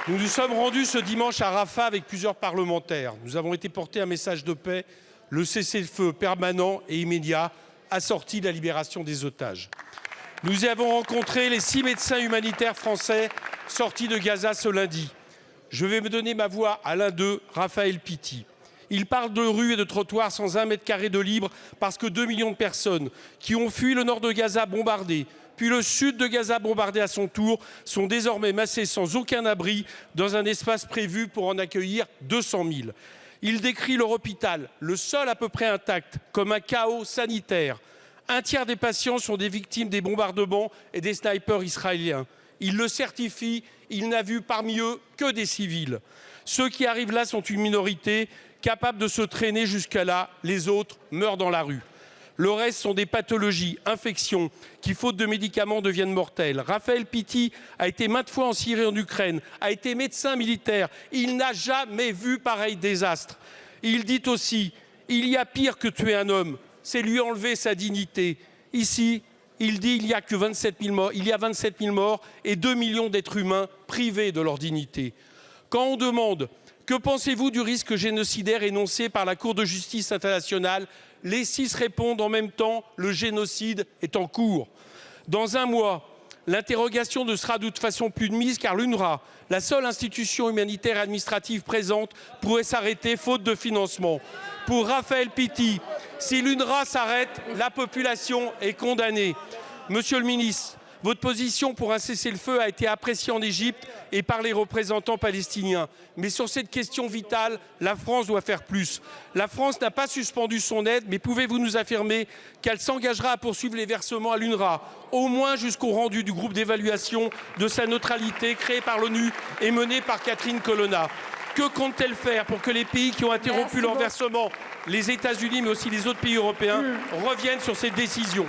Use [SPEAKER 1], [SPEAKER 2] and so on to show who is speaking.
[SPEAKER 1] Nous nous sommes rendus ce dimanche à Rafah avec plusieurs parlementaires. Nous avons été porter un message de paix, le cessez-le-feu permanent et immédiat, assorti de la libération des otages. Nous y avons rencontré les 6 médecins humanitaires français sortis de Gaza ce lundi. Je vais me donner ma voix à l'un d'eux, Raphaël Pitti. Il parle de rues et de trottoirs sans 1 mètre carré de libre parce que 2 millions de personnes qui ont fui le nord de Gaza bombardé, puis le sud de Gaza bombardé à son tour, sont désormais massés sans aucun abri dans un espace prévu pour en accueillir 200 000. Il décrit leur hôpital, le seul à peu près intact, comme un chaos sanitaire. 1/3 des patients sont des victimes des bombardements et des snipers israéliens. Il le certifie, il n'a vu parmi eux que des civils. Ceux qui arrivent là sont une minorité, capable de se traîner jusqu'à là, les autres meurent dans la rue. Le reste sont des pathologies, infections, qui faute de médicaments deviennent mortelles. Raphaël Pitti a été maintes fois en Syrie et en Ukraine, a été médecin militaire. Il n'a jamais vu pareil désastre. Il dit aussi, il y a pire que tuer un homme, c'est lui enlever sa dignité. Ici, il dit il y a 27 000 morts et 2 millions d'êtres humains privés de leur dignité. Quand on demande que pensez-vous du risque génocidaire énoncé par la Cour de justice internationale, les 6 répondent en même temps le génocide est en cours. Dans un mois, l'interrogation ne sera de toute façon plus de mise car l'UNRWA, la seule institution humanitaire et administrative présente, pourrait s'arrêter faute de financement. Pour Raphaël Pitti, si l'UNRWA s'arrête, la population est condamnée. Monsieur le ministre, votre position pour un cessez-le-feu a été appréciée en Égypte et par les représentants palestiniens. Mais sur cette question vitale, la France doit faire plus. La France n'a pas suspendu son aide, mais pouvez-vous nous affirmer qu'elle s'engagera à poursuivre les versements à l'UNRWA, au moins jusqu'au rendu du groupe d'évaluation de sa neutralité créé par l'ONU et mené par Catherine Colonna? Que compte-t-elle faire pour que les pays qui ont interrompu leur versement, les États-Unis mais aussi les autres pays européens, reviennent sur cette décision?